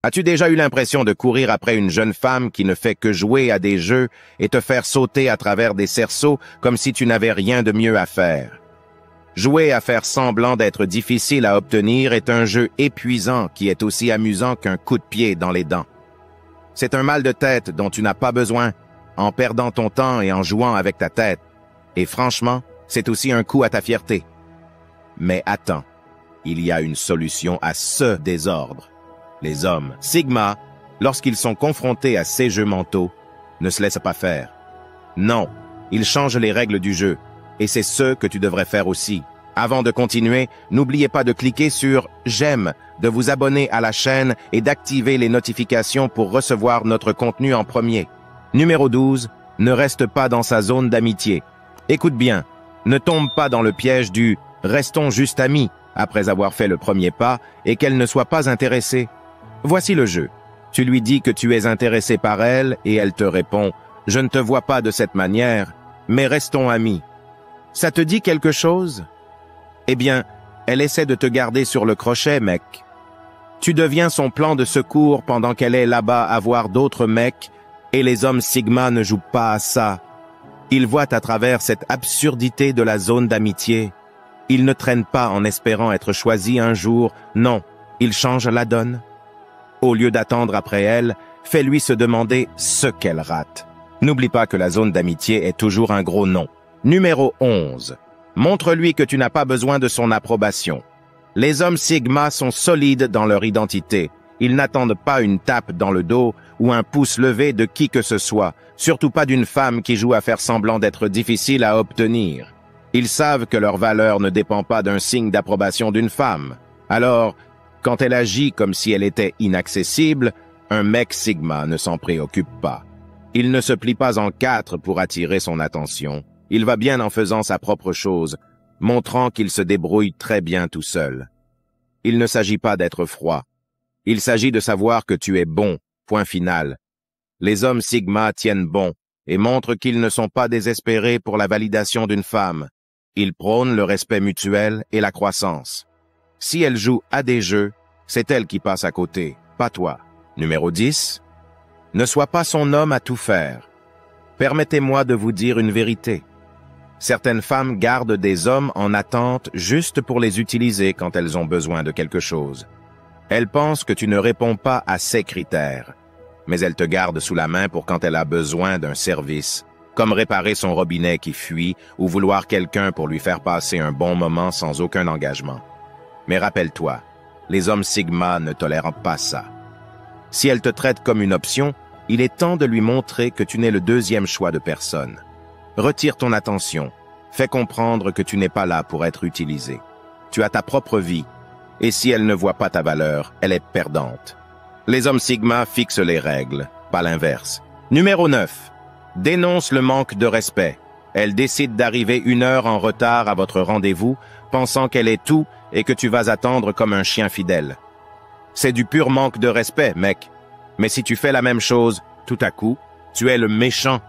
As-tu déjà eu l'impression de courir après une jeune femme qui ne fait que jouer à des jeux et te faire sauter à travers des cerceaux comme si tu n'avais rien de mieux à faire? Jouer à faire semblant d'être difficile à obtenir est un jeu épuisant qui est aussi amusant qu'un coup de pied dans les dents. C'est un mal de tête dont tu n'as pas besoin en perdant ton temps et en jouant avec ta tête. Et franchement, c'est aussi un coup à ta fierté. Mais attends, il y a une solution à ce désordre. Les hommes Sigma, lorsqu'ils sont confrontés à ces jeux mentaux, ne se laissent pas faire. Non, ils changent les règles du jeu, et c'est ce que tu devrais faire aussi. Avant de continuer, n'oubliez pas de cliquer sur « J'aime », de vous abonner à la chaîne et d'activer les notifications pour recevoir notre contenu en premier. Numéro 12, ne reste pas dans sa zone d'amitié. Écoute bien, ne tombe pas dans le piège du « restons juste amis » après avoir fait le premier pas et qu'elle ne soit pas intéressée. Voici le jeu. Tu lui dis que tu es intéressé par elle et elle te répond « Je ne te vois pas de cette manière, mais restons amis ». Ça te dit quelque chose? Eh bien, elle essaie de te garder sur le crochet, mec. Tu deviens son plan de secours pendant qu'elle est là-bas à voir d'autres mecs et les hommes Sigma ne jouent pas à ça. Ils voient à travers cette absurdité de la zone d'amitié. Ils ne traînent pas en espérant être choisis un jour, non, ils changent la donne. Au lieu d'attendre après elle, fais-lui se demander ce qu'elle rate. N'oublie pas que la zone d'amitié est toujours un gros non. Numéro 11. Montre-lui que tu n'as pas besoin de son approbation. Les hommes Sigma sont solides dans leur identité. Ils n'attendent pas une tape dans le dos ou un pouce levé de qui que ce soit, surtout pas d'une femme qui joue à faire semblant d'être difficile à obtenir. Ils savent que leur valeur ne dépend pas d'un signe d'approbation d'une femme. Alors, quand elle agit comme si elle était inaccessible, un mec Sigma ne s'en préoccupe pas. Il ne se plie pas en quatre pour attirer son attention. Il va bien en faisant sa propre chose, montrant qu'il se débrouille très bien tout seul. Il ne s'agit pas d'être froid. Il s'agit de savoir que tu es bon, point final. Les hommes Sigma tiennent bon et montrent qu'ils ne sont pas désespérés pour la validation d'une femme. Ils prônent le respect mutuel et la croissance. Si elle joue à des jeux, c'est elle qui passe à côté, pas toi. Numéro 10. Ne sois pas son homme à tout faire. Permettez-moi de vous dire une vérité. Certaines femmes gardent des hommes en attente juste pour les utiliser quand elles ont besoin de quelque chose. Elles pensent que tu ne réponds pas à ces critères, mais elles te gardent sous la main pour quand elle a besoin d'un service, comme réparer son robinet qui fuit ou vouloir quelqu'un pour lui faire passer un bon moment sans aucun engagement. Mais rappelle-toi, les hommes Sigma ne tolèrent pas ça. Si elle te traite comme une option, il est temps de lui montrer que tu n'es le deuxième choix de personne. Retire ton attention, fais comprendre que tu n'es pas là pour être utilisé. Tu as ta propre vie, et si elle ne voit pas ta valeur, elle est perdante. Les hommes Sigma fixent les règles, pas l'inverse. Numéro 9. Dénonce le manque de respect. Elle décide d'arriver 1 heure en retard à votre rendez-vous, pensant qu'elle est tout et que tu vas attendre comme un chien fidèle. C'est du pur manque de respect, mec. Mais si tu fais la même chose, tout à coup, tu es le méchant.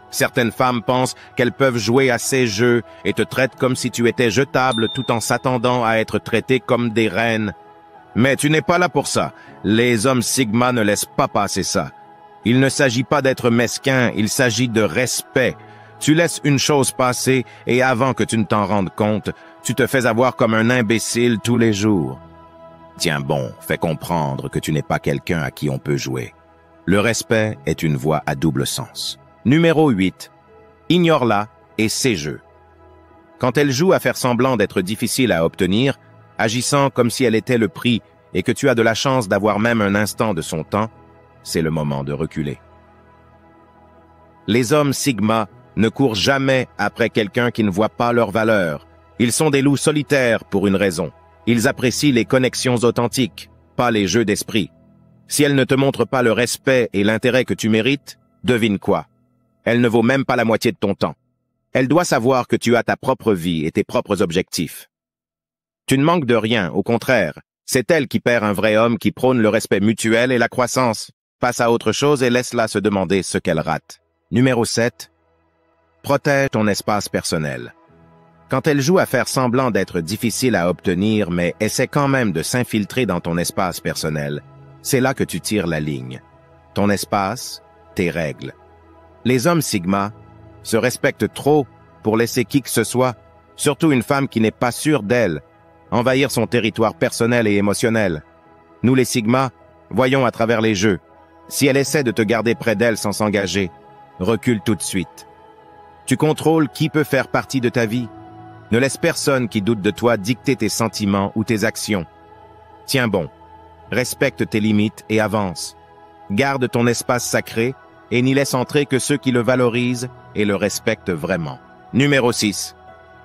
Certaines femmes pensent qu'elles peuvent jouer à ces jeux et te traitent comme si tu étais jetable tout en s'attendant à être traité comme des reines. Mais tu n'es pas là pour ça. Les hommes Sigma ne laissent pas passer ça. Il ne s'agit pas d'être mesquin, il s'agit de respect. Tu laisses une chose passer et avant que tu ne t'en rendes compte, tu te fais avoir comme un imbécile tous les jours. Tiens bon, fais comprendre que tu n'es pas quelqu'un à qui on peut jouer. Le respect est une voie à double sens. Numéro 8. Ignore-la et ses jeux. Quand elle joue à faire semblant d'être difficile à obtenir, agissant comme si elle était le prix et que tu as de la chance d'avoir même un instant de son temps, c'est le moment de reculer. Les hommes Sigma ne courent jamais après quelqu'un qui ne voit pas leur valeur. Ils sont des loups solitaires pour une raison. Ils apprécient les connexions authentiques, pas les jeux d'esprit. Si elle ne te montre pas le respect et l'intérêt que tu mérites, devine quoi? Elle ne vaut même pas la moitié de ton temps. Elle doit savoir que tu as ta propre vie et tes propres objectifs. Tu ne manques de rien, au contraire. C'est elle qui perd un vrai homme qui prône le respect mutuel et la croissance. Passe à autre chose et laisse-la se demander ce qu'elle rate. Numéro 7. Protège ton espace personnel. Quand elle joue à faire semblant d'être difficile à obtenir, mais essaie quand même de s'infiltrer dans ton espace personnel, C'est là que tu tires la ligne. Ton espace, tes règles. Les hommes Sigma se respectent trop pour laisser qui que ce soit, surtout une femme qui n'est pas sûre d'elle, envahir son territoire personnel et émotionnel. Nous les Sigma, voyons à travers les jeux. Si elle essaie de te garder près d'elle sans s'engager, recule tout de suite. Tu contrôles qui peut faire partie de ta vie. Ne laisse personne qui doute de toi dicter tes sentiments ou tes actions. Tiens bon, respecte tes limites et avance. Garde ton espace sacré et n'y laisse entrer que ceux qui le valorisent et le respectent vraiment. Numéro 6.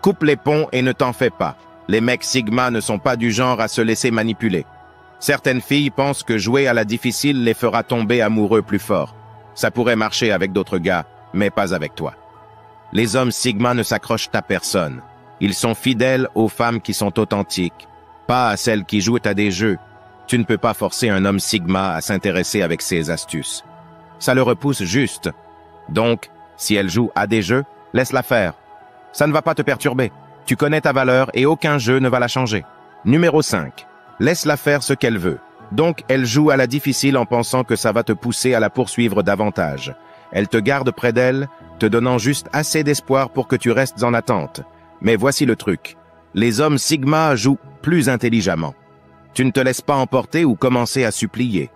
Coupe les ponts et ne t'en fais pas. Les mecs Sigma ne sont pas du genre à se laisser manipuler. Certaines filles pensent que jouer à la difficile les fera tomber amoureux plus fort. Ça pourrait marcher avec d'autres gars, mais pas avec toi. Les hommes Sigma ne s'accrochent à personne. Ils sont fidèles aux femmes qui sont authentiques, pas à celles qui jouent à des jeux. Tu ne peux pas forcer un homme Sigma à s'intéresser avec ses astuces. Ça le repousse juste. Donc, si elle joue à des jeux, laisse-la faire. Ça ne va pas te perturber. Tu connais ta valeur et aucun jeu ne va la changer. Numéro 5. Laisse-la faire ce qu'elle veut. Donc, elle joue à la difficile en pensant que ça va te pousser à la poursuivre davantage. Elle te garde près d'elle, te donnant juste assez d'espoir pour que tu restes en attente. Mais voici le truc. Les hommes Sigma jouent plus intelligemment. Tu ne te laisses pas emporter ou commencer à supplier.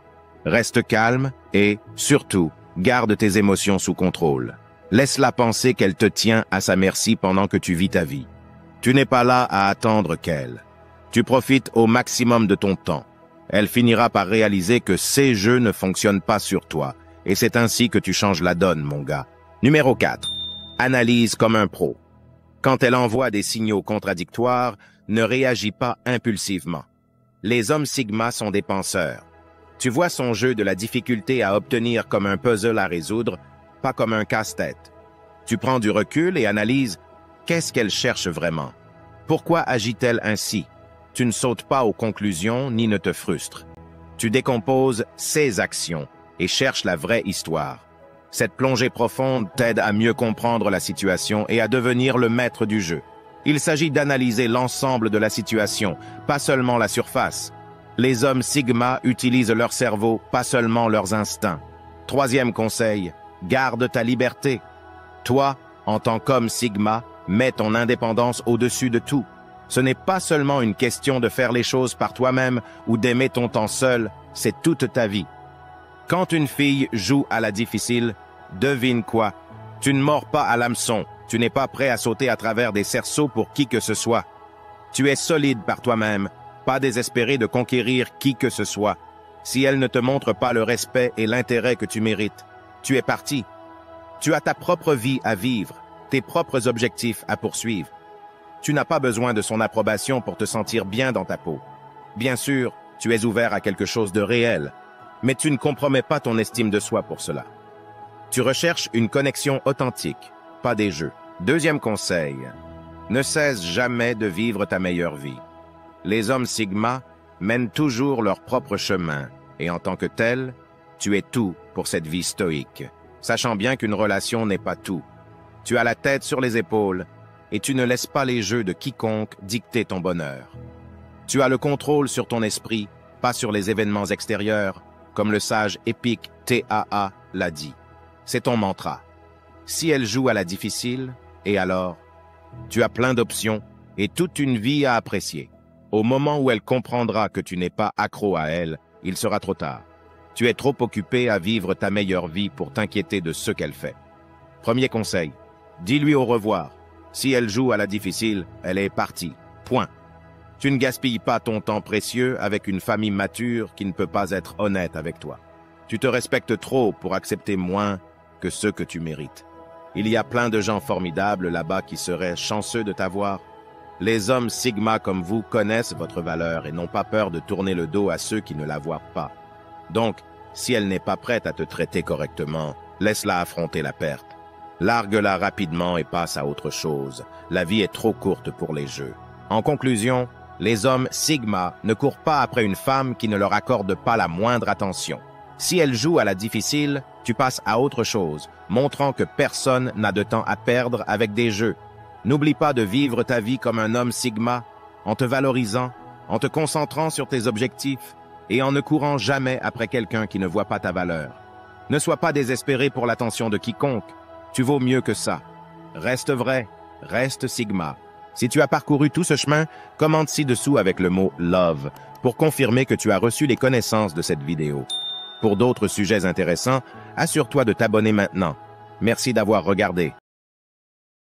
Reste calme et, surtout, garde tes émotions sous contrôle. Laisse-la penser qu'elle te tient à sa merci pendant que tu vis ta vie. Tu n'es pas là à attendre qu'elle. Tu profites au maximum de ton temps. Elle finira par réaliser que ces jeux ne fonctionnent pas sur toi. Et c'est ainsi que tu changes la donne, mon gars. Numéro 4. Analyse comme un pro. Quand elle envoie des signaux contradictoires, ne réagis pas impulsivement. Les hommes Sigma sont des penseurs. Tu vois son jeu de la difficulté à obtenir comme un puzzle à résoudre, pas comme un casse-tête. Tu prends du recul et analyses qu'est-ce qu'elle cherche vraiment. Pourquoi agit-elle ainsi? Tu ne sautes pas aux conclusions ni ne te frustres. Tu décomposes ses actions et cherches la vraie histoire. Cette plongée profonde t'aide à mieux comprendre la situation et à devenir le maître du jeu. Il s'agit d'analyser l'ensemble de la situation, pas seulement la surface. Les hommes Sigma utilisent leur cerveau, pas seulement leurs instincts. Troisième conseil, garde ta liberté. Toi, en tant qu'homme Sigma, mets ton indépendance au-dessus de tout. Ce n'est pas seulement une question de faire les choses par toi-même ou d'aimer ton temps seul, c'est toute ta vie. Quand une fille joue à la difficile, devine quoi? Tu ne mords pas à l'hameçon, tu n'es pas prêt à sauter à travers des cerceaux pour qui que ce soit. Tu es solide par toi-même, pas désespéré de conquérir qui que ce soit. Si elle ne te montre pas le respect et l'intérêt que tu mérites, tu es parti. Tu as ta propre vie à vivre, tes propres objectifs à poursuivre. Tu n'as pas besoin de son approbation pour te sentir bien dans ta peau. Bien sûr, tu es ouvert à quelque chose de réel, mais tu ne compromets pas ton estime de soi pour cela. Tu recherches une connexion authentique, pas des jeux. Deuxième conseil, ne cesse jamais de vivre ta meilleure vie. Les hommes Sigma mènent toujours leur propre chemin, et en tant que tel, tu es tout pour cette vie stoïque, sachant bien qu'une relation n'est pas tout. Tu as la tête sur les épaules, et tu ne laisses pas les jeux de quiconque dicter ton bonheur. Tu as le contrôle sur ton esprit, pas sur les événements extérieurs, comme le sage épique Taa l'a dit. C'est ton mantra. Si elle joue à la difficile, et alors? Tu as plein d'options et toute une vie à apprécier. Au moment où elle comprendra que tu n'es pas accro à elle, il sera trop tard. Tu es trop occupé à vivre ta meilleure vie pour t'inquiéter de ce qu'elle fait. Premier conseil, dis-lui au revoir. Si elle joue à la difficile, elle est partie. Point. Tu ne gaspilles pas ton temps précieux avec une famille mature qui ne peut pas être honnête avec toi. Tu te respectes trop pour accepter moins que ce que tu mérites. Il y a plein de gens formidables là-bas qui seraient chanceux de t'avoir. Les hommes Sigma comme vous connaissent votre valeur et n'ont pas peur de tourner le dos à ceux qui ne la voient pas. Donc, si elle n'est pas prête à te traiter correctement, laisse-la affronter la perte. Largue-la rapidement et passe à autre chose. La vie est trop courte pour les jeux. En conclusion, les hommes Sigma ne courent pas après une femme qui ne leur accorde pas la moindre attention. Si elle joue à la difficile, tu passes à autre chose, montrant que personne n'a de temps à perdre avec des jeux. N'oublie pas de vivre ta vie comme un homme Sigma, en te valorisant, en te concentrant sur tes objectifs et en ne courant jamais après quelqu'un qui ne voit pas ta valeur. Ne sois pas désespéré pour l'attention de quiconque. Tu vaux mieux que ça. Reste vrai, reste Sigma. Si tu as parcouru tout ce chemin, commente ci-dessous avec le mot « love » pour confirmer que tu as reçu les connaissances de cette vidéo. Pour d'autres sujets intéressants, assure-toi de t'abonner maintenant. Merci d'avoir regardé.